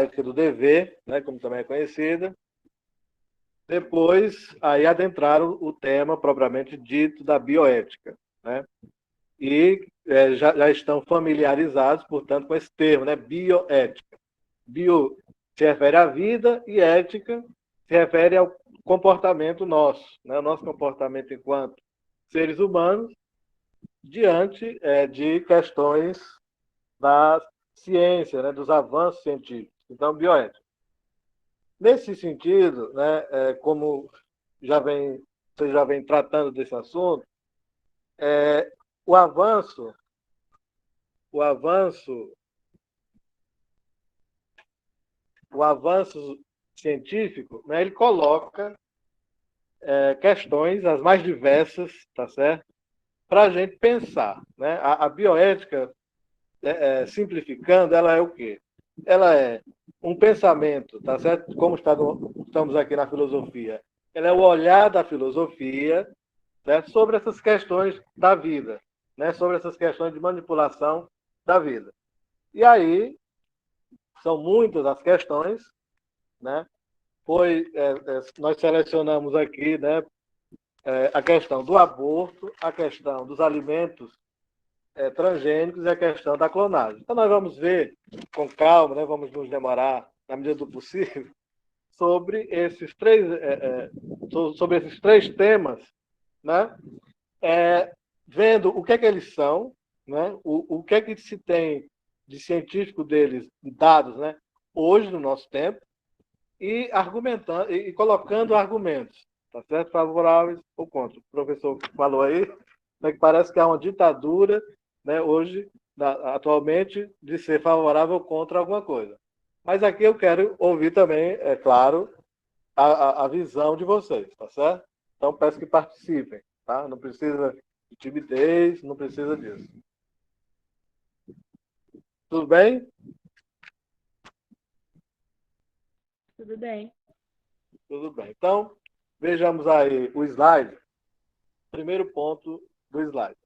ética do dever, né, como também é conhecida. Depois, aí adentraram o tema propriamente dito da bioética, né? E já estão familiarizados, portanto, com esse termo, né? Bioética. Bio se refere à vida e ética se refere ao comportamento nosso, né? O nosso comportamento enquanto seres humanos diante de questões da ciência, né? Dos avanços científicos. Então, bioética. Nesse sentido, né? Como você já vem tratando desse assunto, o avanço, o avanço o avanço científico, né, ele coloca questões as mais diversas, tá certo? Para a gente pensar, né? A bioética, simplificando, ela é o quê? Ela é um pensamento, tá certo? Como estamos aqui na filosofia, ela é o olhar da filosofia, né, sobre essas questões da vida, né, sobre essas questões de manipulação da vida. E aí são muitas as questões, né? Nós selecionamos aqui, né, a questão do aborto, a questão dos alimentos transgênicos e a questão da clonagem. Então, nós vamos ver com calma, né, vamos nos demorar, na medida do possível, sobre sobre esses três temas, né, vendo o que é que eles são, né, o que é que se tem de científico deles, dados, né, hoje, no nosso tempo, e argumentando e colocando argumentos, tá certo? Favoráveis ou contra. O professor falou aí, né, que parece que há uma ditadura, né, hoje, atualmente, de ser favorável ou contra alguma coisa. Mas aqui eu quero ouvir também, é claro, a visão de vocês, tá certo? Então peço que participem, tá? Não precisa de timidez, não precisa disso. Tudo bem? Tudo bem. Tudo bem. Então, vejamos aí o slide. Primeiro ponto do slide.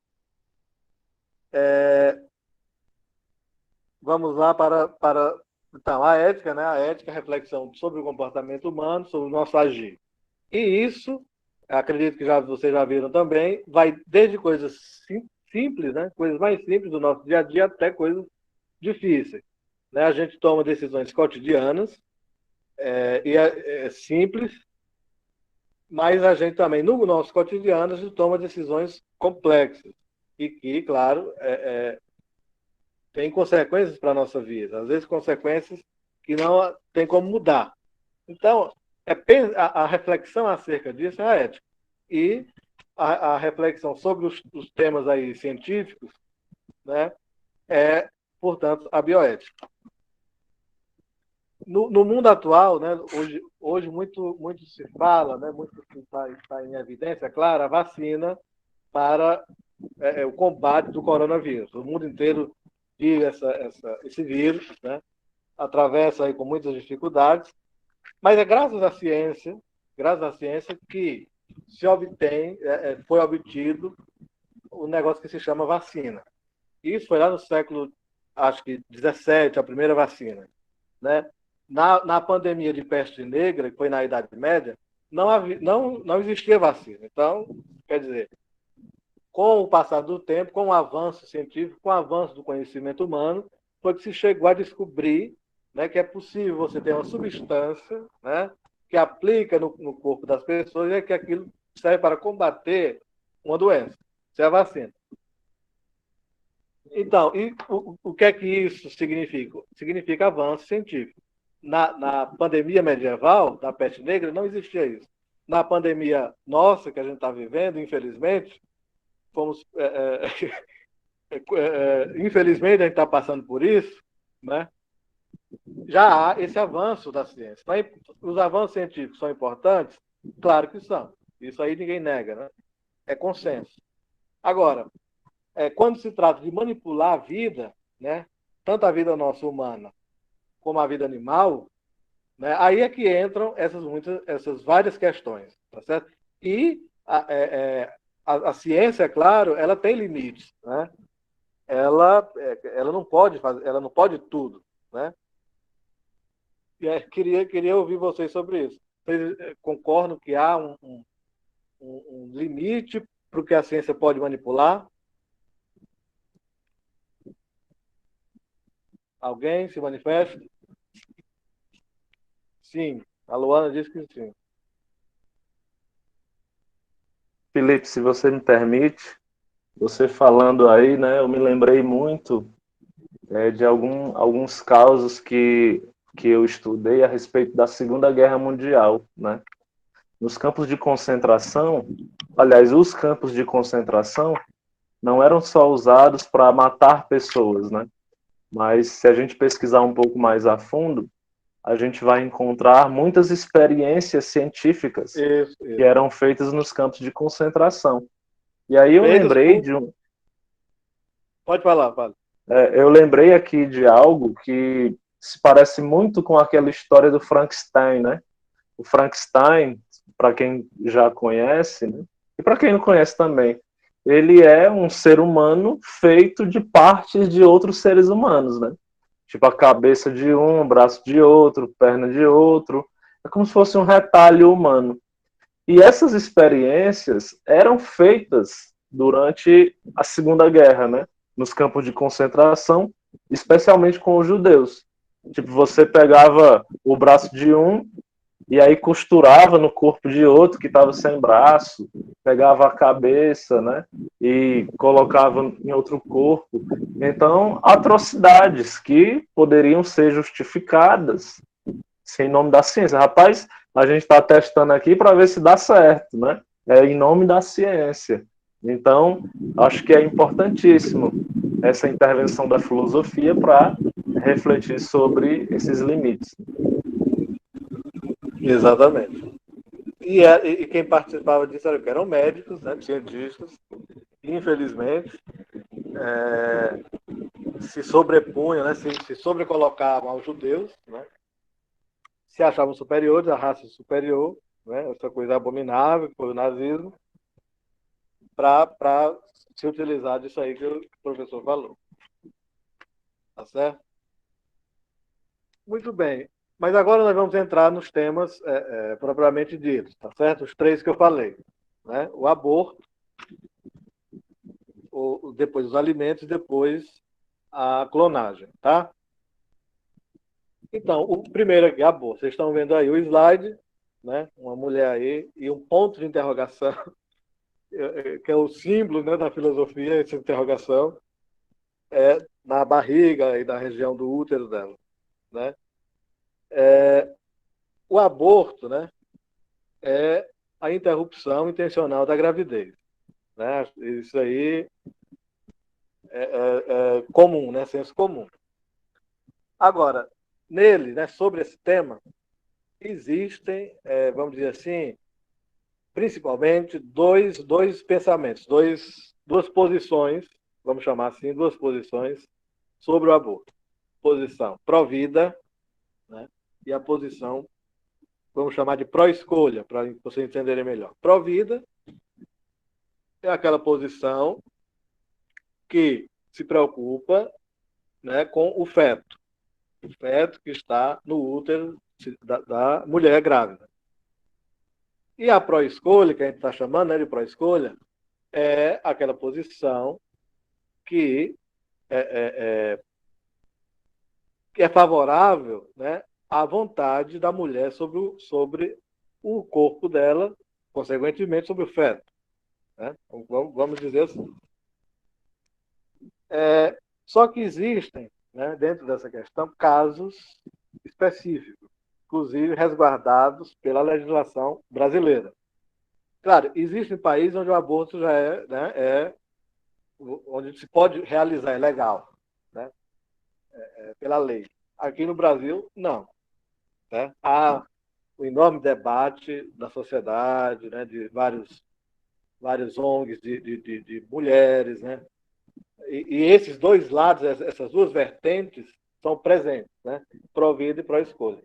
Vamos lá para então, a ética, né? A ética é a reflexão sobre o comportamento humano, sobre o nosso agir. E isso, acredito que vocês já viram também, vai desde coisas simples, né? Coisas mais simples do nosso dia a dia até coisas difíceis. Né? A gente toma decisões cotidianas é simples, mas a gente também, no nosso cotidiano, a gente toma decisões complexas e que, claro, tem consequências para a nossa vida, às vezes consequências que não tem como mudar. Então, a reflexão acerca disso é a ética. E a reflexão sobre os temas aí científicos, né, é, portanto, a bioética. No mundo atual, né, hoje muito se fala, né, muito está em evidência, é claro, a vacina para o combate do coronavírus. O mundo inteiro vive esse vírus, né, atravessa aí com muitas dificuldades, mas é graças à ciência que foi obtido o negócio que se chama vacina. Isso foi lá no século, acho que 17, a primeira vacina, né? Na pandemia de peste negra, que foi na Idade Média, não existia vacina. Então, quer dizer, com o passar do tempo, com o avanço científico, com o avanço do conhecimento humano, foi que se chegou a descobrir, né, que é possível você ter uma substância, né, que aplica no corpo das pessoas e que aquilo serve para combater uma doença. Isso é a vacina. Então, e o que é que isso significa? Significa avanço científico. Na pandemia medieval, da peste negra, não existia isso. Na pandemia nossa, que a gente está vivendo, infelizmente, fomos infelizmente a gente está passando por isso, né? Já há esse avanço da ciência. Os avanços científicos são importantes? Claro que são. Isso aí ninguém nega, né? É consenso. Agora, quando se trata de manipular a vida, né? Tanto a vida nossa humana como a vida animal, né? Aí é que entram essas várias questões, tá certo? E a ciência, é claro, ela tem limites, né? Ela não pode tudo, né? Queria ouvir vocês sobre isso. Vocês concordam que há um limite para o que a ciência pode manipular? Alguém se manifesta? Sim. A Luana disse que sim. Felipe, se você me permite, você falando aí, né, eu me lembrei muito de alguns causos que eu estudei a respeito da Segunda Guerra Mundial, né? Nos campos de concentração, aliás, os campos de concentração não eram só usados para matar pessoas, né? Mas se a gente pesquisar um pouco mais a fundo, a gente vai encontrar muitas experiências científicas que Isso. eram feitas nos campos de concentração. E aí eu Feitas lembrei por... de um, Pode falar, fala. eu lembrei aqui de algo que se parece muito com aquela história do Frankenstein, né? O Frankenstein, para quem já conhece, né? E para quem não conhece também, ele é um ser humano feito de partes de outros seres humanos, né? Tipo a cabeça de um, o braço de outro, perna de outro. É como se fosse um retalho humano. E essas experiências eram feitas durante a Segunda Guerra, né? Nos campos de concentração, especialmente com os judeus. Tipo, você pegava o braço de um e aí costurava no corpo de outro que estava sem braço, pegava a cabeça, né? E colocava em outro corpo. Então, atrocidades que poderiam ser justificadas sem nome da ciência. Rapaz, a gente está testando aqui para ver se dá certo, né? É em nome da ciência. Então, acho que é importantíssimo essa intervenção da filosofia para refletir sobre esses limites. Exatamente. E quem participava disso eram médicos, né, cientistas, que infelizmente se sobrepunham, né, se sobrecolocavam aos judeus, né, se achavam superiores, a raça superior, né, essa coisa abominável que foi o nazismo, para se utilizar disso aí que o professor falou. Tá certo? Muito bem. Mas agora nós vamos entrar nos temas propriamente ditos, tá certo? Os três que eu falei. Né? O aborto, depois os alimentos, depois a clonagem, tá? Então, o primeiro aqui, aborto. Vocês estão vendo aí o slide, né? Uma mulher aí e um ponto de interrogação, que é o símbolo, né, da filosofia, essa interrogação, na barriga e na região do útero dela, né? O aborto, né, é a interrupção intencional da gravidez, né? Isso aí é comum, né? Senso comum. Agora, nele, né, sobre esse tema, existem, vamos dizer assim, principalmente dois pensamentos, duas posições, vamos chamar assim, duas posições sobre o aborto. Posição pró-vida, né, e a posição, vamos chamar de pró-escolha, para vocês entenderem melhor. Pró-vida é aquela posição que se preocupa, né, com o feto que está no útero da mulher grávida. E a pró-escolha, que a gente está chamando, né, de pró-escolha, é aquela posição que é favorável, né, à vontade da mulher sobre o corpo dela, consequentemente sobre o feto. Né? Vamos dizer assim. Só que existem, né, dentro dessa questão, casos específicos, inclusive resguardados pela legislação brasileira. Claro, existem países onde o aborto já onde se pode realizar, é legal, né, pela lei. Aqui no Brasil, não. Né? Há um enorme debate da sociedade, né, de vários ONGs de mulheres, né? E esses dois lados, essas duas vertentes, são presentes, né? Pró-vida e pró-escolha.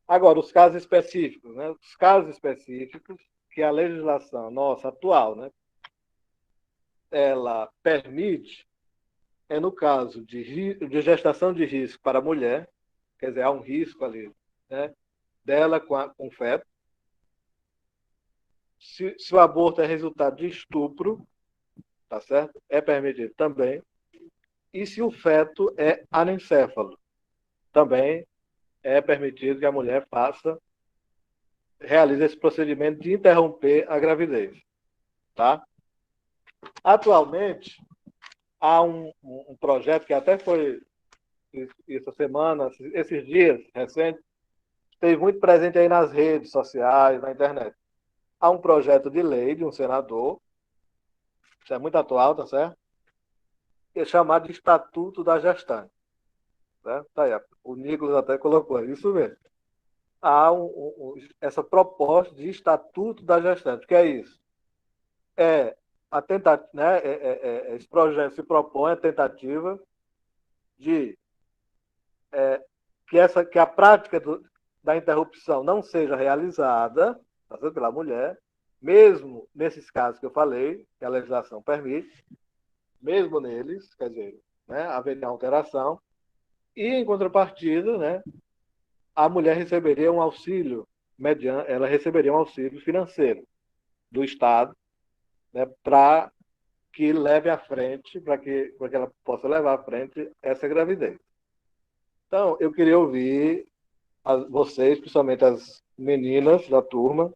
Agora, os casos específicos, né? Os casos específicos que a legislação nossa atual, né, ela permite, no caso de gestação de risco para a mulher, quer dizer, há um risco ali, né, dela com o feto. Se o aborto é resultado de estupro, tá certo? É permitido também. E se o feto é anencéfalo, também é permitido que a mulher realize esse procedimento de interromper a gravidez, tá? Atualmente, há um projeto que até foi essa semana, esses dias recentes, esteve muito presente aí nas redes sociais, na internet. Há um projeto de lei de um senador, isso é muito atual, tá certo? Que é chamado de Estatuto da Gestante. Né? Tá aí, o Nicolas até colocou, isso mesmo. Há essa proposta de Estatuto da Gestante. O que é isso? É a tentativa, né? Esse projeto se propõe a tentativa de que a prática da interrupção não seja realizada, tá certo? Pela mulher, mesmo nesses casos que eu falei, que a legislação permite, mesmo neles, quer dizer, né, haveria alteração, e em contrapartida, né, a mulher receberia um auxílio, ela receberia um auxílio financeiro do Estado, né, para que leve à frente, para que ela possa levar à frente essa gravidez. Então, eu queria ouvir vocês, principalmente as meninas da turma, o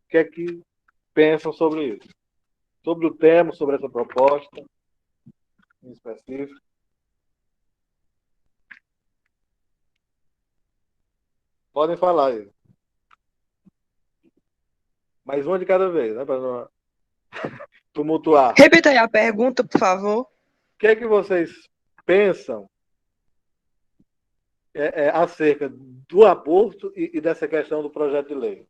que é que pensam sobre isso? Sobre o tema, sobre essa proposta em específico. Podem falar aí. Mais uma de cada vez, né? Para não tumultuar. Repita aí a pergunta, por favor. O que é que vocês pensam acerca do aborto e dessa questão do projeto de lei?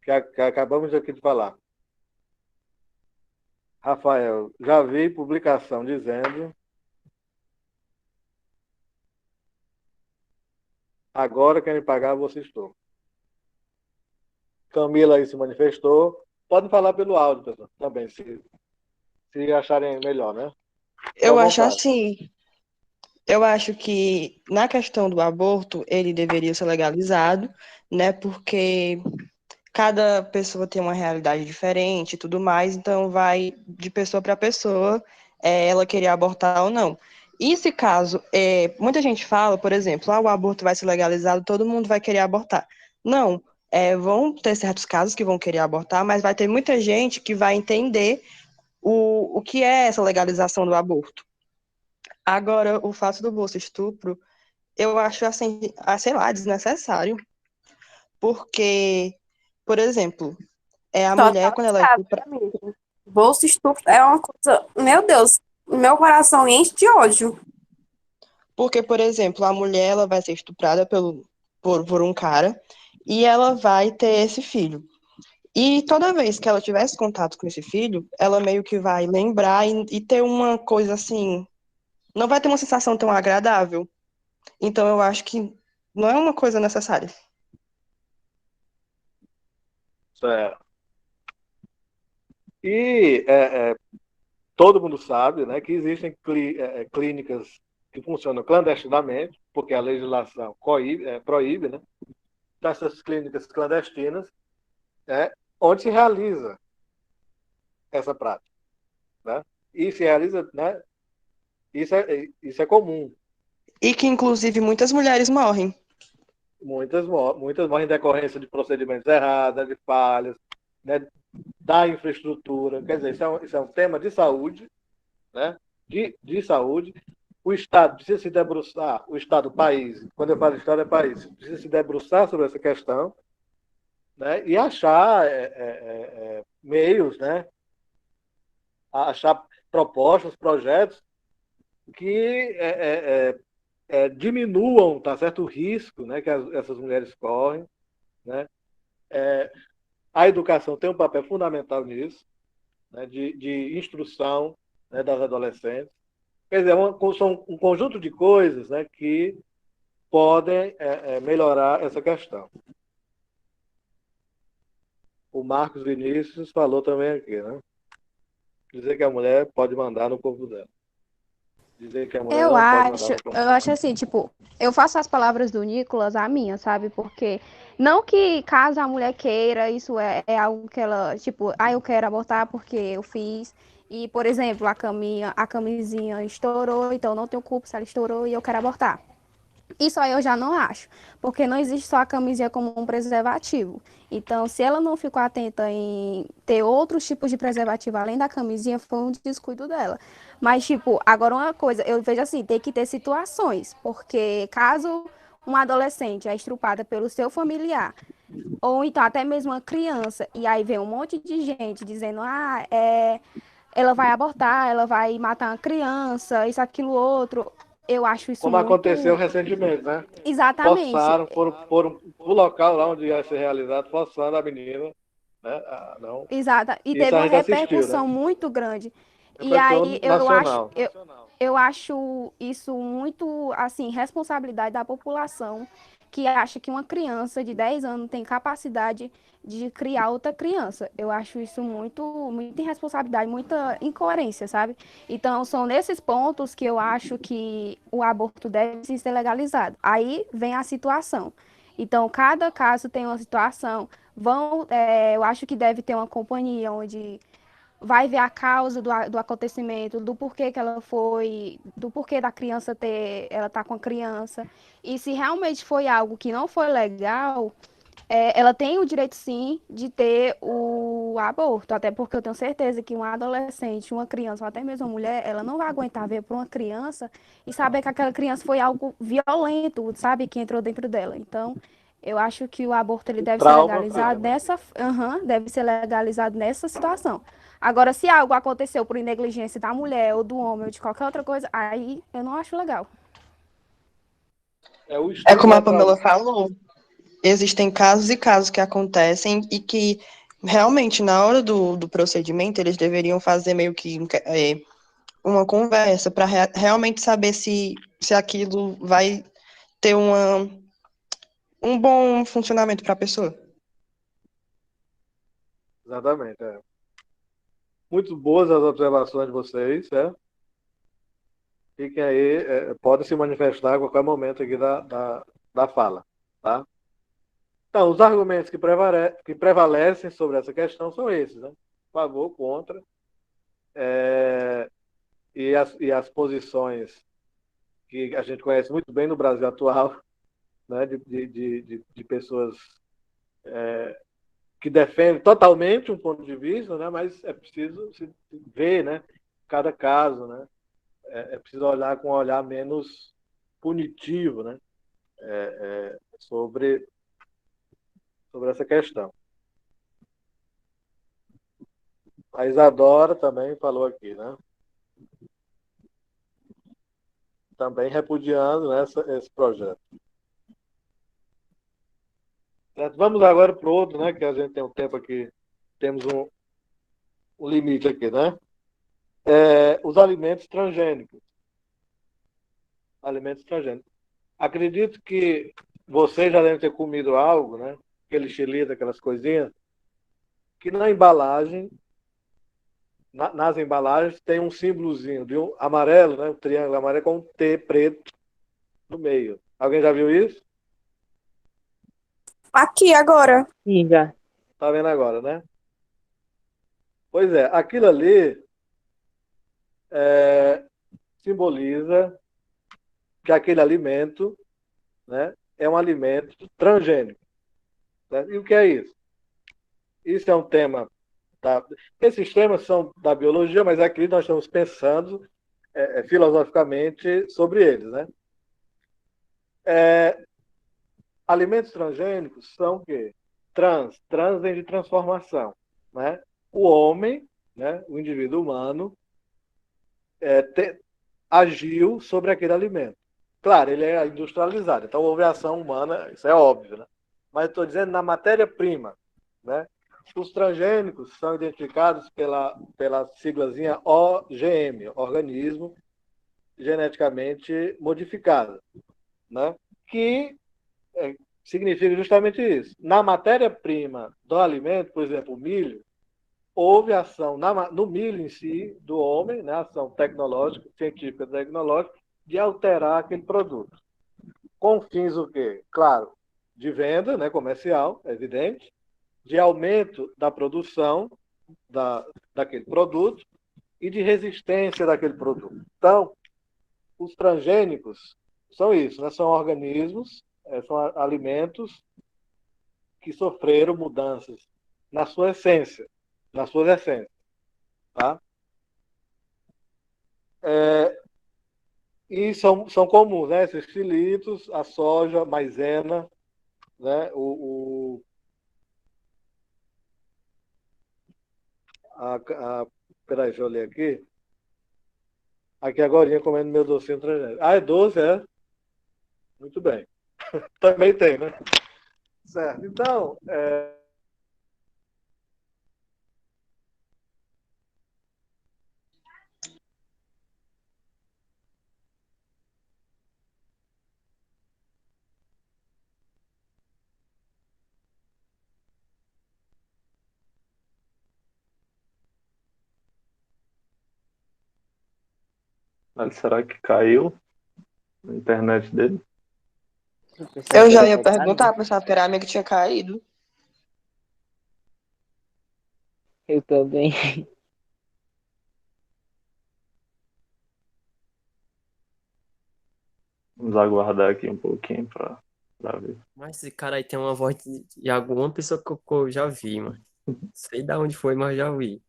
Que acabamos aqui de falar. Rafael, já vi publicação dizendo agora quem me pagar, você estou. Camila aí se manifestou. Podem falar pelo áudio, pessoal, também, se acharem melhor, né? Eu acho assim, eu acho que na questão do aborto, ele deveria ser legalizado, né? Porque cada pessoa tem uma realidade diferente e tudo mais, então vai de pessoa para pessoa ela querer abortar ou não. E se caso, muita gente fala, por exemplo, o aborto vai ser legalizado, todo mundo vai querer abortar. Não, vão ter certos casos que vão querer abortar, mas vai ter muita gente que vai entender o que é essa legalização do aborto. Agora, o fato do bolso estupro, eu acho assim, sei lá, desnecessário, porque, por exemplo, a mulher, quando ela é estuprada. Bolsa estupro é uma coisa. Meu Deus, meu coração enche de ódio. Porque, por exemplo, a mulher ela vai ser estuprada por um cara e ela vai ter esse filho. E toda vez que ela tivesse contato com esse filho, ela meio que vai lembrar e ter uma coisa assim. Não vai ter uma sensação tão agradável. Então, eu acho que não é uma coisa necessária. Certo. E todo mundo sabe, né, que existem clínicas que funcionam clandestinamente, porque a legislação proíbe, né, dessas clínicas clandestinas, onde se realiza essa prática. Né? E se realiza, né, isso é comum. E que, inclusive, muitas mulheres morrem. Muitas morrem em decorrência de procedimentos errados, de falhas, né, da infraestrutura. Quer dizer, isso é um tema de saúde, né, de saúde. O Estado precisa se debruçar, o Estado, o país, quando eu falo Estado é país, precisa se debruçar sobre essa questão, né, e achar meios, né, achar propostas, projetos que diminuam, tá certo, o risco, né, que essas mulheres correm, né. A educação tem um papel fundamental nisso, né, de instrução, né, das adolescentes. Quer dizer, são um conjunto de coisas, né, que podem melhorar essa questão. O Marcos Vinícius falou também aqui, né? Dizer que a mulher pode mandar no corpo dela. Dizer que a mulher não pode mandar no Eu acho assim, tipo, eu faço as palavras do Nicolas a minha, sabe? Porque não que caso a mulher queira, isso é algo que ela, tipo, eu quero abortar porque eu fiz. E, por exemplo, a camisinha estourou, então não tenho culpa se ela estourou e eu quero abortar. Isso aí eu já não acho, porque não existe só a camisinha como um preservativo. Então, se ela não ficou atenta em ter outros tipos de preservativo além da camisinha, foi um descuido dela. Mas, tipo, agora uma coisa, eu vejo assim, tem que ter situações, porque caso uma adolescente é estrupada pelo seu familiar, ou então até mesmo uma criança, e aí vem um monte de gente dizendo, ela vai abortar, ela vai matar uma criança, isso, aquilo, outro. Eu acho isso Como aconteceu muito. recentemente, né? Exatamente, Forçaram, foram pro local lá onde ia ser realizado, forçando a menina, né? Não. exata. E Isso teve a uma gente assistiu, né? repercussão muito grande. E Repercussão aí nacional. eu acho isso muito, assim, responsabilidade da população que acha que uma criança de 10 anos tem capacidade de criar outra criança. Eu acho isso muita irresponsabilidade, muita incoerência, sabe? Então, são nesses pontos que eu acho que o aborto deve sim ser legalizado. Aí vem a situação. Então, cada caso tem uma situação. Eu acho que deve ter uma companhia onde vai ver a causa do acontecimento, do porquê que ela foi, do porquê da criança ela tá com a criança. E se realmente foi algo que não foi legal, ela tem o direito sim de ter o aborto, até porque eu tenho certeza que um adolescente, uma criança, ou até mesmo uma mulher, ela não vai aguentar ver para uma criança e saber que aquela criança foi algo violento, sabe, que entrou dentro dela. Então, eu acho que o aborto ele O deve ser trauma legalizado fica, né? deve ser legalizado nessa situação. Agora, se algo aconteceu por negligência da mulher ou do homem ou de qualquer outra coisa, aí eu não acho legal. O É estupro como a natural. Pamela falou, existem casos e casos que acontecem e que realmente na hora do procedimento eles deveriam fazer meio que uma conversa para realmente saber se aquilo vai ter um bom funcionamento para a pessoa. Exatamente. Muito boas as observações de vocês, né? Fiquem aí, podem se manifestar a qualquer momento aqui da fala, tá? Então, os argumentos que prevalecem sobre essa questão são esses, né? Favor, contra, e as posições que a gente conhece muito bem no Brasil atual, né? De pessoas que defendem totalmente um ponto de vista, né? Mas é preciso se ver, né? Cada caso, né? É preciso olhar com um olhar menos punitivo, né? Sobre essa questão. A Isadora também falou aqui, né? Também repudiando, né, esse projeto. Certo? Vamos agora para o outro, né? Que a gente tem um tempo aqui, temos um limite aqui, né? Os alimentos transgênicos. Alimentos transgênicos. Acredito que vocês já devem ter comido algo, né? Aquele xilito, aquelas coisinhas, que na embalagem, nas embalagens, tem um símbolozinho de um amarelo, né? Um triângulo amarelo com um T preto no meio. Alguém já viu isso? Aqui agora. Sim, já. Tá vendo agora, né? Pois é, aquilo ali simboliza que aquele alimento, né, é um alimento transgênico. Né? E o que é isso? Isso é um tema. Esses temas são da biologia, mas aqui nós estamos pensando filosoficamente sobre eles. Né? Alimentos transgênicos são o quê? Trans vem de transformação. Né? O homem, né, o indivíduo humano, agiu sobre aquele alimento. Claro, ele é industrializado, então houve ação humana, isso é óbvio, né? Mas estou dizendo na matéria-prima, né? Os transgênicos são identificados pela siglazinha OGM, organismo geneticamente modificado, né? Que significa justamente isso. Na matéria-prima do alimento, por exemplo, o milho, houve ação no milho em si, do homem, né, ação tecnológica, científica tecnológica, de alterar aquele produto. Com fins o quê? Claro, de venda, né, comercial, é evidente, de aumento da produção daquele produto e de resistência daquele produto. Então, os transgênicos são isso, né? São organismos, são alimentos que sofreram mudanças na sua essência, nas suas essências, tá? E são comuns, né? Esses xilitos, a soja, a maisena, né? Peraí, deixa eu ler aqui. Aqui agora comendo meu docinho transgênico. Ah, é doce, é? Muito bem. Também tem, né? Certo. Então, Mas será que caiu a internet dele? Eu já ia perguntar, pensava que era a minha que tinha caído. Eu também. Vamos aguardar aqui um pouquinho para ver. Mas esse cara aí tem uma voz de alguma pessoa que eu já vi, mano. Sei de onde foi, mas já vi.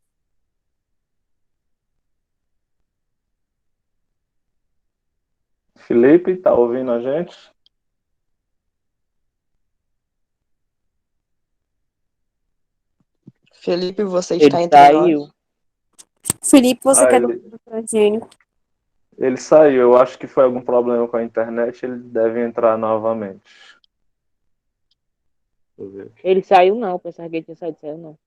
Felipe, tá ouvindo a gente? Felipe, você Ele está entre saiu. nós. Felipe, você quer ele, do transgênico? ele saiu. Eu acho que foi algum problema com a internet. Ele deve entrar novamente. Deixa eu ver aqui. Ele saiu não, pensava que ele tinha saído, saiu não.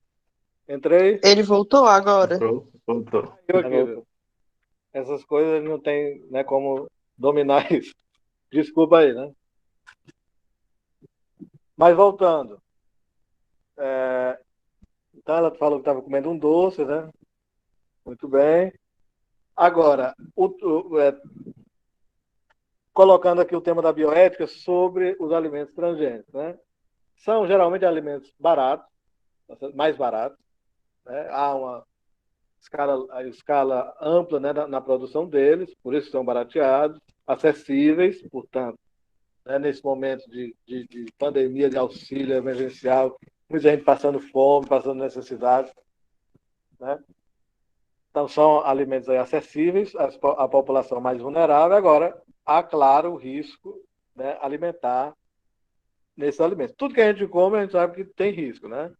entrei. Ele voltou agora. Voltou. Eu Tá aqui, voltou. essas coisas não tem, né, como dominar isso. Desculpa aí, né? Mas voltando. Então ela falou que estava comendo um doce, né? Muito bem. Agora, colocando aqui o tema da bioética sobre os alimentos transgênicos, né? São geralmente alimentos baratos, mais baratos, né? Há uma escala ampla, né, na produção deles, por isso são barateados, acessíveis, portanto, né, nesse momento de pandemia, de auxílio emergencial, muita gente passando fome, passando necessidade, né? Então, são alimentos aí acessíveis à população mais vulnerável. Agora, há, claro, o risco, né, alimentar nesses alimentos. Tudo que a gente come, a gente sabe que tem risco, né?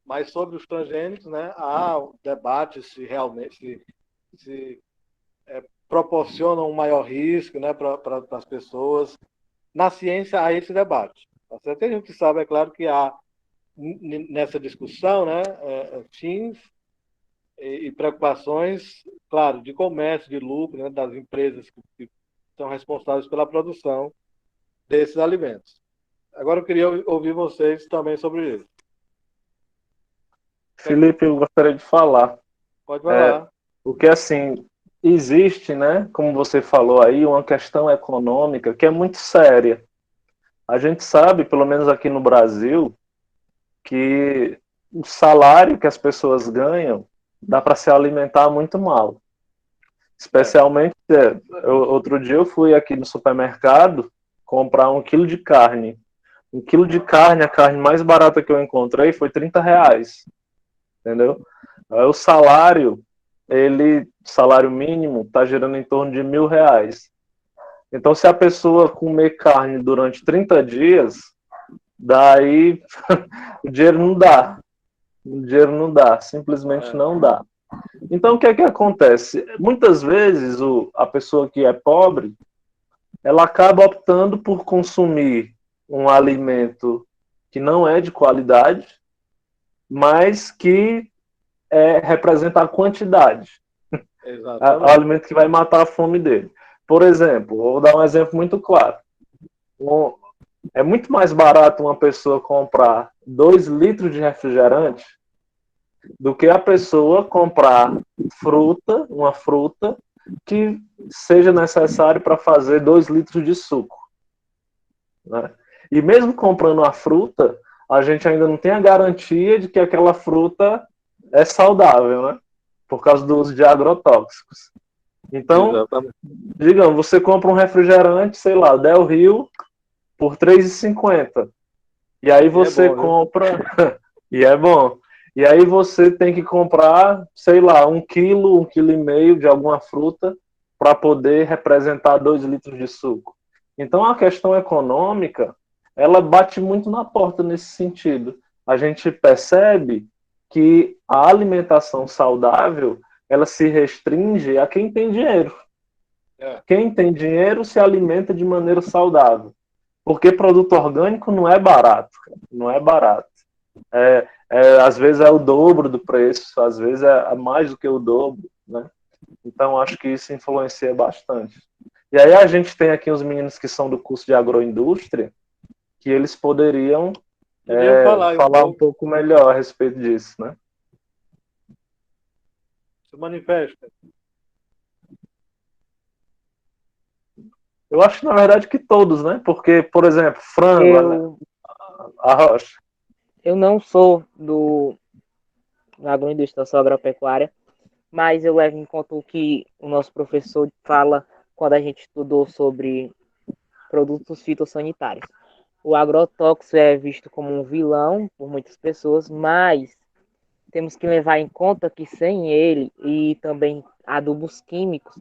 Mas sobre os transgênicos, né, há um debate se realmente se proporcionam um maior risco, né, para as pessoas. Na ciência, há esse debate. Tem gente que sabe, é claro, que há nessa discussão, né, fins e preocupações, claro, de comércio, de lucro, né, das empresas que são responsáveis pela produção desses alimentos. Agora eu queria ouvir vocês também sobre isso. Felipe, eu gostaria de falar. Pode falar. Porque, assim, existe, né, como você falou aí, uma questão econômica que é muito séria. A gente sabe, pelo menos aqui no Brasil, que o salário que as pessoas ganham dá para se alimentar muito mal. Especialmente, outro dia eu fui aqui no supermercado comprar 1 quilo de carne. 1 quilo de carne, a carne mais barata que eu encontrei foi R$30. Entendeu? O salário mínimo está gerando em torno de R$1.000. Então, se a pessoa comer carne durante 30 dias, daí o dinheiro não dá. O dinheiro não dá, simplesmente não dá. Então, o que é que acontece? Muitas vezes, a pessoa que é pobre, ela acaba optando por consumir um alimento que não é de qualidade, mas que representa a quantidade. O alimento que vai matar a fome dele. Por exemplo, vou dar um exemplo muito claro. É muito mais barato uma pessoa comprar 2 litros de refrigerante do que a pessoa comprar uma fruta que seja necessário para fazer 2 litros de suco, né? E mesmo comprando a fruta, a gente ainda não tem a garantia de que aquela fruta é saudável, né? Por causa do uso de agrotóxicos. Então, Exatamente. digamos, você compra um refrigerante, sei lá, Del Rio, por R$ 3,50. E aí E é você bom, viu? compra, e é bom. E aí você tem que comprar, sei lá, 1 quilo, 1,5 quilo de alguma fruta para poder representar 2 litros de suco. Então a questão econômica, ela bate muito na porta nesse sentido. A gente percebe que a alimentação saudável, ela se restringe a quem tem dinheiro. É. Quem tem dinheiro se alimenta de maneira saudável. Porque produto orgânico não é barato, cara. Não é barato. Às vezes é o dobro do preço, às vezes é mais do que o dobro, né? Então acho que isso influencia bastante. E aí a gente tem aqui os meninos que são do curso de agroindústria, que eles poderiam Podiam falar aí um falar um pouco, pouco melhor a respeito disso, né? se manifesta. Eu acho, na verdade, que todos, né? Porque, por exemplo, frango, né? Eu, A rocha. eu não sou do agroindústria, eu sou agropecuária, mas eu levo em conta o que o nosso professor fala quando a gente estudou sobre produtos fitossanitários. O agrotóxico é visto como um vilão por muitas pessoas, mas temos que levar em conta que sem ele e também adubos químicos,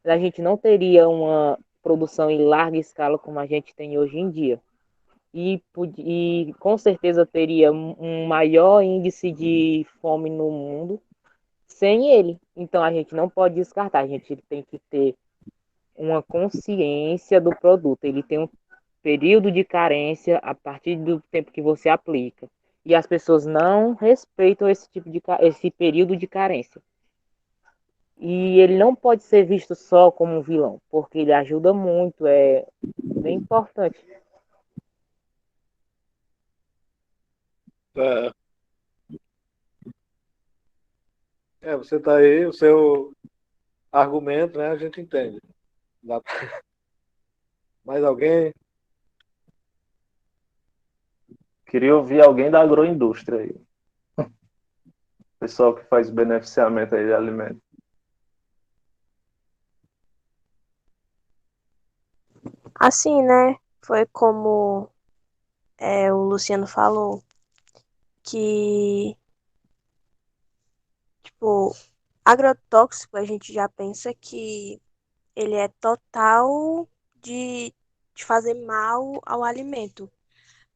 a gente não teria uma produção em larga escala como a gente tem hoje em dia. E com certeza teria um maior índice de fome no mundo sem ele. Então a gente não pode descartar, a gente tem que ter uma consciência do produto. Ele tem um período de carência a partir do tempo que você aplica. E as pessoas não respeitam esse período de carência. E ele não pode ser visto só como um vilão, porque ele ajuda muito, é bem importante. É, você está aí, o seu argumento, né? A gente entende. Mais alguém? Queria ouvir alguém da agroindústria aí. Pessoal que faz beneficiamento aí de alimentos. Assim, né? Foi como o Luciano falou, que, tipo, agrotóxico a gente já pensa que ele é total de fazer mal ao alimento.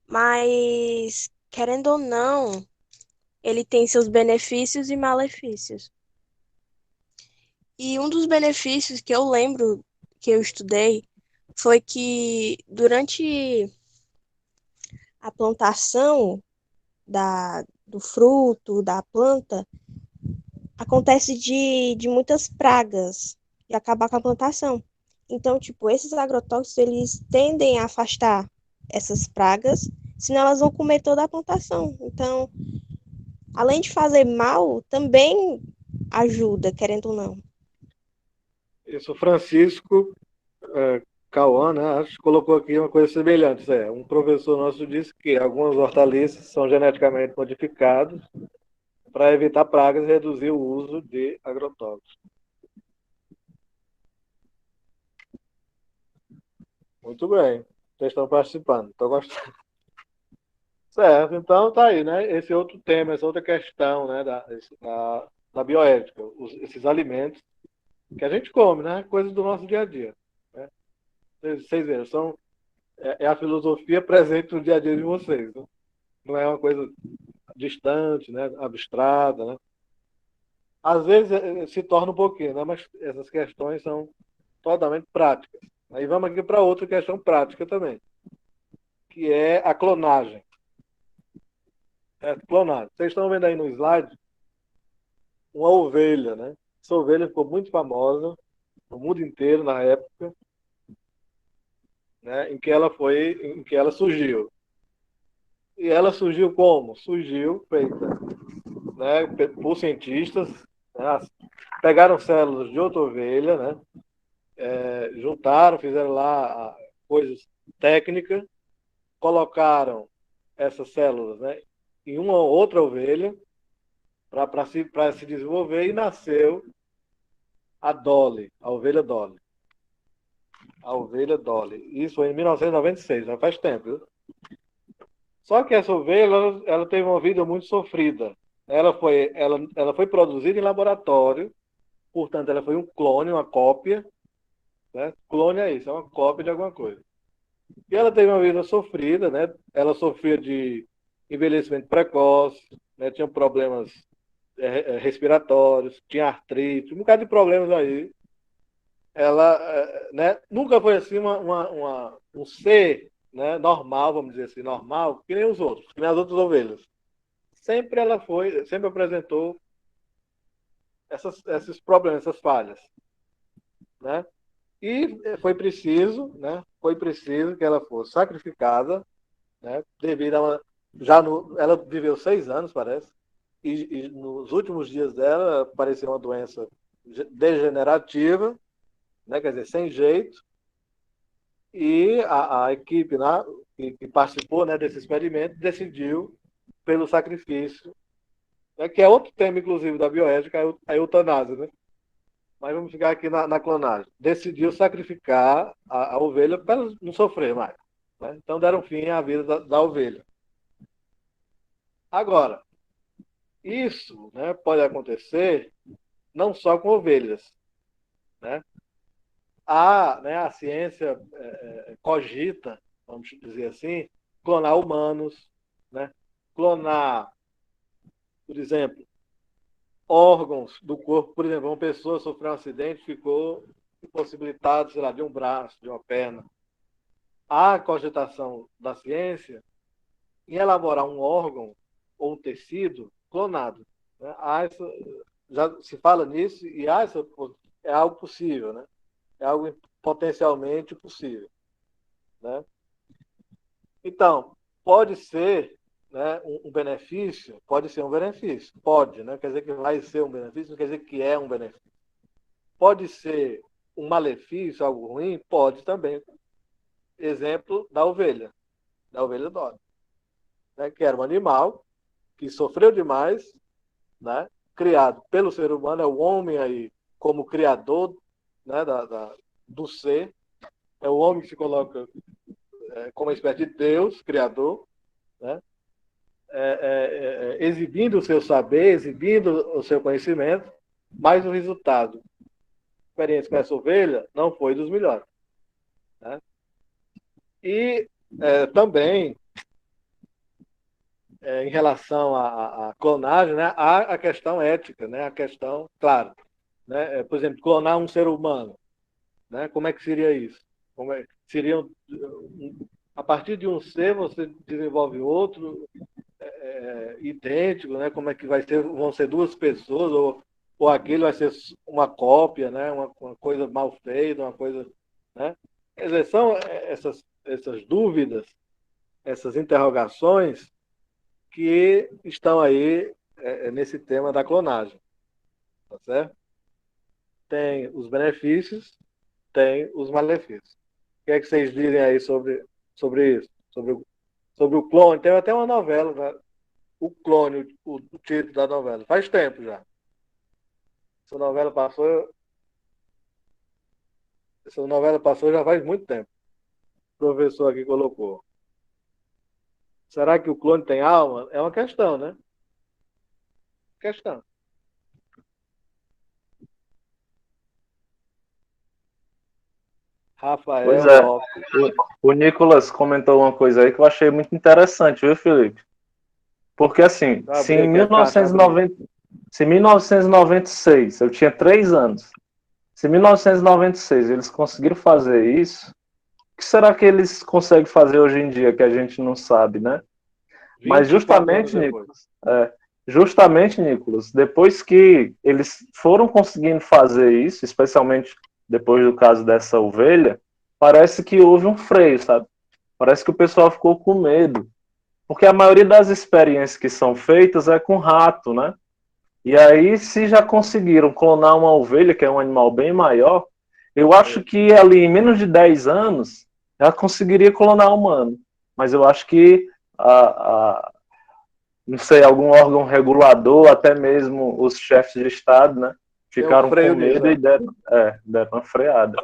Mas, querendo ou não, ele tem seus benefícios e malefícios. E um dos benefícios que eu lembro que eu estudei foi que durante a plantação do fruto, da planta, acontece de muitas pragas e acabar com a plantação. Então, tipo, esses agrotóxicos, eles tendem a afastar essas pragas, senão elas vão comer toda a plantação. Então, além de fazer mal, também ajuda, querendo ou não. Isso, Francisco Cauã, né? Acho que colocou aqui uma coisa semelhante. Um professor nosso disse que algumas hortaliças são geneticamente modificadas para evitar pragas e reduzir o uso de agrotóxicos. Muito bem. Vocês estão participando. Estou gostando. Certo, então tá aí, né? Esse outro tema, essa outra questão, né, da bioética, esses alimentos que a gente come, né? Coisas do nosso dia a dia. Né? Vocês viram, é a filosofia presente no dia a dia de vocês. Né? Não é uma coisa distante, né? Abstrata, né? Às vezes se torna um pouquinho, né? Mas essas questões são totalmente práticas. Aí vamos aqui para outra questão prática também, que é a clonagem. Clonagem. Vocês estão vendo aí no slide uma ovelha, né? Essa ovelha ficou muito famosa no mundo inteiro na época, né? Em que ela surgiu. E ela surgiu como? Surgiu feita né, por cientistas, né, pegaram células de outra ovelha, né, juntaram, fizeram lá coisas técnicas, colocaram essas células, né, em uma outra ovelha para se desenvolver e nasceu a Dolly, a ovelha Dolly. A ovelha Dolly. Isso foi em 1996, já faz tempo, viu? Só que essa ovelha, ela teve uma vida muito sofrida. Ela foi produzida em laboratório, portanto, ela foi um clone, uma cópia. Né? Clone é isso, é uma cópia de alguma coisa. E ela teve uma vida sofrida, né? Ela sofria de envelhecimento precoce, né? Tinha problemas respiratórios, tinha artrite, um bocado de problemas aí. Ela, né? Nunca foi assim um ser, né? Normal, vamos dizer assim, normal, que nem os outros, que nem as outras ovelhas. Sempre apresentou esses problemas, essas falhas, né? E foi preciso, né? Foi preciso que ela fosse sacrificada, né? Devido a ela viveu 6 anos, parece, e nos últimos dias dela apareceu uma doença degenerativa, né? Quer dizer, sem jeito. E a equipe, né, que participou, né, desse experimento decidiu pelo sacrifício, né, que é outro tema, inclusive, da bioética, a eutanásia, né? Mas vamos ficar aqui na clonagem. Decidiu sacrificar a ovelha para ela não sofrer mais. Né? Então deram fim à vida da ovelha. Agora, isso, né, pode acontecer não só com ovelhas. Né? A ciência cogita, vamos dizer assim, clonar humanos, né? Clonar, por exemplo, órgãos do corpo. Por exemplo, uma pessoa sofreu um acidente, ficou impossibilitada, sei lá, de um braço, de uma perna. Há cogitação da ciência em elaborar um órgão ou um tecido clonado. Né? Já se fala nisso e é algo possível, né? É algo potencialmente possível. Né? Então, pode ser, né, um benefício, pode ser um benefício, pode, né? Quer dizer que vai ser um benefício, não quer dizer que é um benefício. Pode ser um malefício, algo ruim, pode também. Exemplo da ovelha Dolly, né, que era um animal que sofreu demais, né, criado pelo ser humano, é o homem aí como criador, né, do ser, é o homem que se coloca como uma espécie de Deus, criador, né, exibindo o seu saber, exibindo o seu conhecimento, mas o resultado, a experiência com essa ovelha, não foi dos melhores. Né? E também, em relação à clonagem, né, há a questão ética, né, a questão, claro, né, por exemplo, clonar um ser humano, né, como é que seria isso? Seria a partir de um ser você desenvolve outro idêntico, né? Como é que vão ser duas pessoas ou aquele vai ser uma cópia, né? Uma coisa mal feita, uma coisa, né? Quer dizer, são essas dúvidas, essas interrogações que estão aí nesse tema da clonagem, tá certo? Tem os benefícios, tem os malefícios. O que é que vocês dizem aí sobre isso? Sobre o clone? Tem até uma novela, né? O clone, o título da novela. Faz tempo já. Essa novela passou já faz muito tempo. O professor aqui colocou. Será que o clone tem alma? É uma questão, né? Questão. Rafael Pois é. Lopes. O Nicolas comentou uma coisa aí que eu achei muito interessante, viu, Felipe? Porque assim, se em 1996, eu tinha 3 anos, se em 1996 eles conseguiram fazer isso, o que será que eles conseguem fazer hoje em dia que a gente não sabe, né? Mas justamente, Nicolas, depois que eles foram conseguindo fazer isso, especialmente depois do caso dessa ovelha, parece que houve um freio, sabe? Parece que o pessoal ficou com medo. Porque a maioria das experiências que são feitas é com rato, né? E aí, se já conseguiram clonar uma ovelha, que é um animal bem maior, eu acho que ali em menos de 10 anos já conseguiria clonar um humano. Mas eu acho que não sei, algum órgão regulador, até mesmo os chefes de Estado, né? Tem um Ficaram freio com nisso, medo e deram uma freada.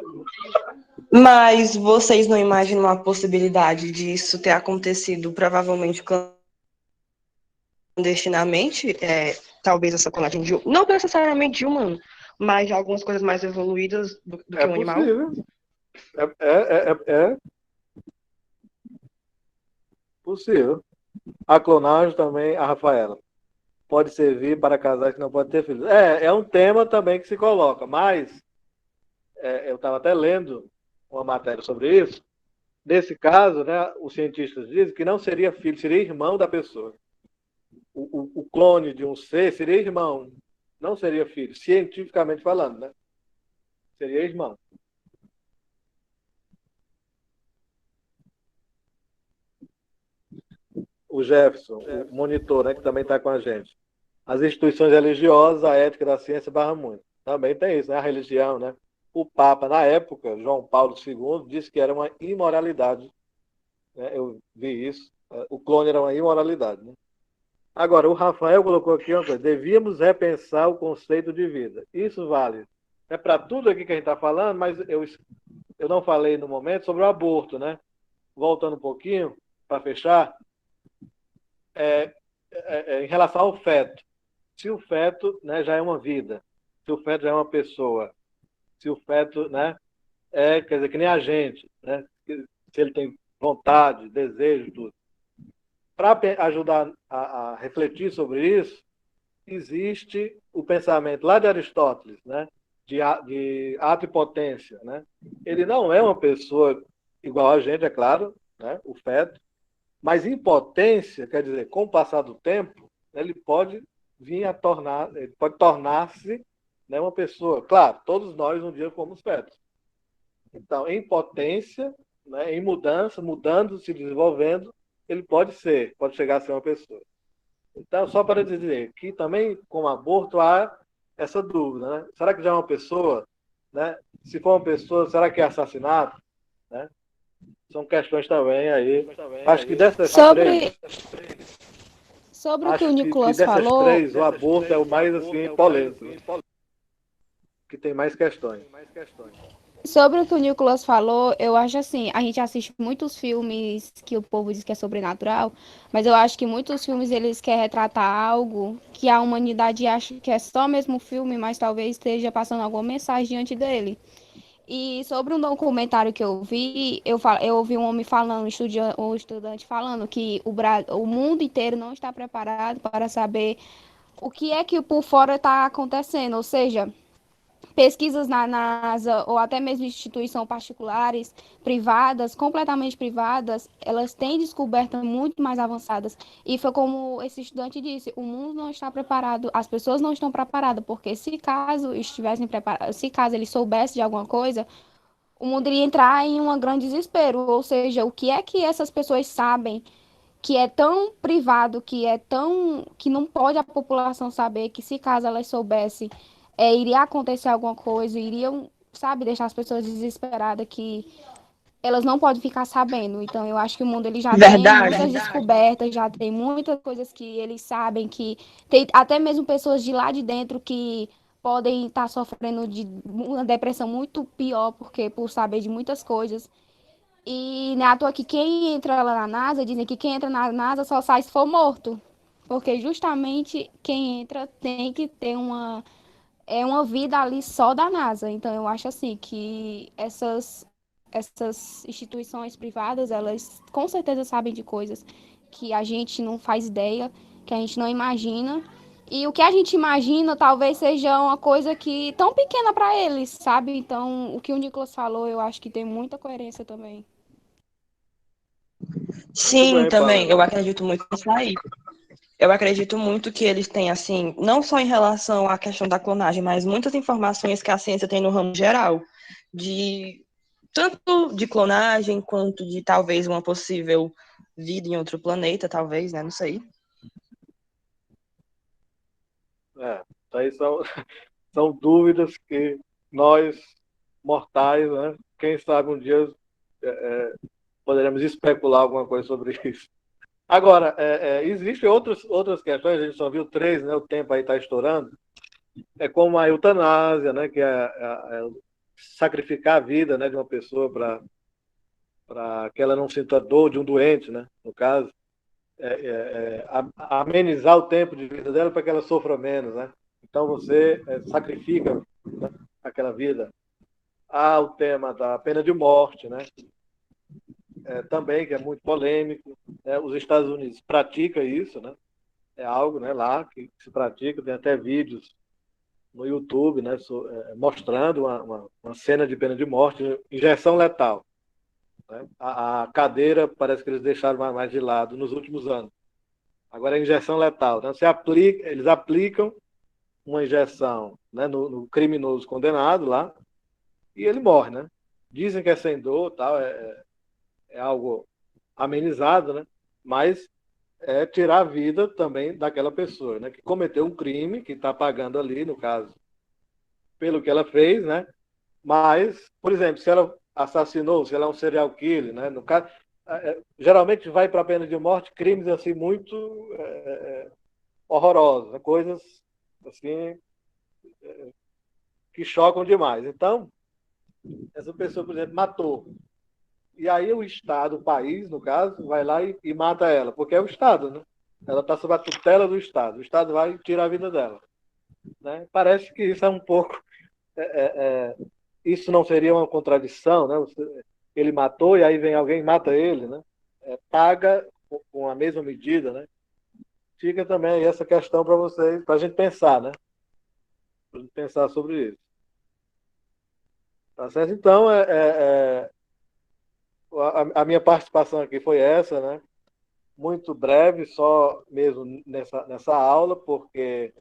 Mas vocês não imaginam a possibilidade disso ter acontecido provavelmente clandestinamente? Talvez essa colagem de não necessariamente de humano, mas de algumas coisas mais evoluídas do que É um animal? possível. É possível. A clonagem também, a Rafaela, pode servir para casais que não podem ter filhos. É um tema também que se coloca, mas eu estava até lendo uma matéria sobre isso. Nesse caso, né, os cientistas dizem que não seria filho, seria irmão da pessoa. O clone de um ser seria irmão, não seria filho, cientificamente falando, né? Seria irmão. O Jefferson, o monitor, né, que também está com a gente. As instituições religiosas, a ética da ciência barra muito. Também tem isso, né? A religião, né? O Papa, na época, João Paulo II, disse que era uma imoralidade. Né? Eu vi isso. O clone era uma imoralidade. Né? Agora, o Rafael colocou aqui uma coisa. Devíamos repensar o conceito de vida. Isso vale para tudo aqui que a gente está falando, mas eu não falei no momento sobre o aborto, né? Voltando um pouquinho, para fechar, em relação ao feto. Se o feto, né, já é uma vida, se o feto já é uma pessoa, se o feto, né, quer dizer, que nem a gente, né, se ele tem vontade, desejo, tudo. Para ajudar a refletir sobre isso, existe o pensamento lá de Aristóteles, né, de ato e potência. Né? Ele não é uma pessoa igual a gente, é claro, né, o feto, mas em potência, quer dizer, com o passar do tempo, ele pode ele pode tornar-se, né, uma pessoa. Claro, todos nós um dia fomos fetos. Então, em potência, né, em mudança, mudando, se desenvolvendo, ele pode chegar a ser uma pessoa. Então, só para dizer que também com o aborto há essa dúvida, né? Será que já é uma pessoa? Né? Se for uma pessoa, será que é assassinato? Né? São questões também aí. Acho que dessas três. Sobre o que Acho o que Nicolas dessas falou, três, o aborto é o mais assim, polêmico. Que tem mais questões. sobre o que o Nicolas falou, eu acho assim, a gente assiste muitos filmes que o povo diz que é sobrenatural, mas eu acho que muitos filmes eles querem retratar algo que a humanidade acha que é só mesmo filme, mas talvez esteja passando alguma mensagem diante dele. E sobre um documentário que eu vi, eu ouvi um homem falando, um estudante falando que o mundo inteiro não está preparado para saber o que é que por fora está acontecendo, ou seja, pesquisas na NASA ou até mesmo instituições particulares, privadas, completamente privadas, elas têm descobertas muito mais avançadas. E foi como esse estudante disse, o mundo não está preparado, as pessoas não estão preparadas, porque se caso estivessem preparados, se caso eles soubessem de alguma coisa, o mundo iria entrar em um grande desespero. Ou seja, o que é que essas pessoas sabem que é tão privado, que não pode a população saber, que se caso elas soubessem, iria acontecer alguma coisa, iriam, sabe, deixar as pessoas desesperadas, que elas não podem ficar sabendo. Então, eu acho que o mundo ele já tem muitas descobertas, já tem muitas coisas que eles sabem, que tem até mesmo pessoas de lá de dentro que podem estar sofrendo de uma depressão muito pior, porque por saber de muitas coisas. E não é à toa que quem entra lá na NASA, dizem que quem entra na NASA só sai se for morto. Porque justamente quem entra tem que ter uma vida ali só da NASA. Então eu acho assim que essas instituições privadas, elas com certeza sabem de coisas que a gente não faz ideia, que a gente não imagina. E o que a gente imagina talvez seja uma coisa que tão pequena para eles, sabe? Então, o que o Nicolas falou, eu acho que tem muita coerência também. Sim, Muito bem, também, eu Pamela. acredito muito nisso aí. Eu acredito muito que eles têm, assim, não só em relação à questão da clonagem, mas muitas informações que a ciência tem no ramo geral, de tanto de clonagem quanto de talvez uma possível vida em outro planeta, talvez, né? Não sei. Isso aí são dúvidas que nós, mortais, né, quem sabe um dia poderemos especular alguma coisa sobre isso. Agora, existem outras questões, a gente só viu três, né, o tempo aí está estourando, como a eutanásia, né, que é sacrificar a vida, né, de uma pessoa para que ela não sinta dor de um doente, né, no caso, amenizar o tempo de vida dela para que ela sofra menos, né? Então você sacrifica, né, aquela vida. Há o tema da pena de morte, né? Também que é muito polêmico, né? Os Estados Unidos praticam isso, né? É algo, né, lá que se pratica, tem até vídeos no YouTube, né, mostrando uma cena de pena de morte, injeção letal. Né? A cadeira parece que eles deixaram mais de lado nos últimos anos. Agora é injeção letal. Né? Eles aplicam uma injeção, né, no criminoso condenado lá e ele morre. Né? Dizem que é sem dor, tal, é algo amenizado, né? Mas é tirar a vida também daquela pessoa, né, que cometeu um crime, que está pagando ali, no caso, pelo que ela fez, né? Mas, por exemplo, se ela assassinou, se ela é um serial killer, né? No caso, geralmente vai para a pena de morte crimes assim muito horrorosos, né? Coisas assim que chocam demais. Então, essa pessoa, por exemplo, matou. E aí o Estado, o país, no caso, vai lá e mata ela, porque é o Estado, né? Ela está sob a tutela do Estado. O Estado vai tirar a vida dela. Né? Parece que isso é um pouco... isso não seria uma contradição, né? Ele matou e aí vem alguém e mata ele, né? Paga com a mesma medida, né? Fica também aí essa questão para vocês, para a gente pensar, né? Para a gente pensar sobre isso. Tá certo? Então, a minha participação aqui foi essa, né? Muito breve, só mesmo nessa aula, porque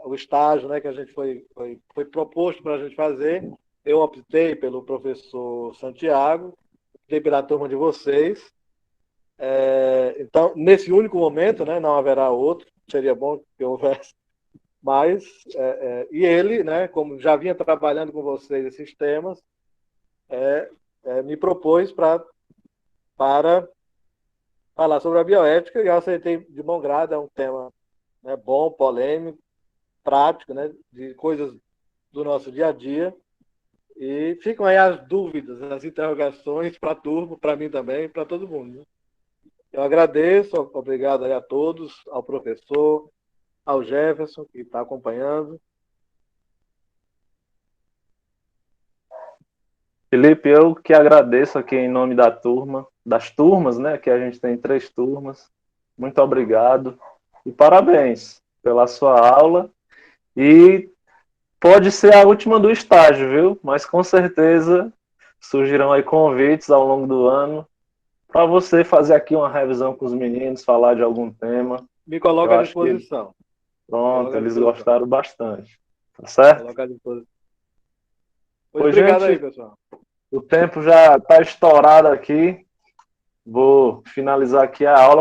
o estágio, né, que a gente foi proposto para a gente fazer, eu optei pelo professor Santiago, optei pela turma de vocês. Então, nesse único momento, né, não haverá outro, seria bom que houvesse, mas, e ele, né, como já vinha trabalhando com vocês esses temas, me propôs para falar sobre a bioética, e eu aceitei de bom grado. É um tema, né, bom, polêmico, prático, né, de coisas do nosso dia a dia, e ficam aí as dúvidas, as interrogações para a turma, para mim também, para todo mundo. Né? Eu agradeço, obrigado aí a todos, ao professor, ao Jefferson, que está acompanhando. Felipe, eu que agradeço aqui em nome da turma, das turmas, né? Que a gente tem 3 turmas. Muito obrigado e parabéns pela sua aula. E pode ser a última do estágio, viu? Mas com certeza surgirão aí convites ao longo do ano para você fazer aqui uma revisão com os meninos, falar de algum tema. Me coloca à disposição. Pronto, eles gostaram bastante. Tá certo? Coloca à disposição. Pois, obrigado gente, aí, pessoal. O tempo já está estourado aqui. Vou finalizar aqui a aula.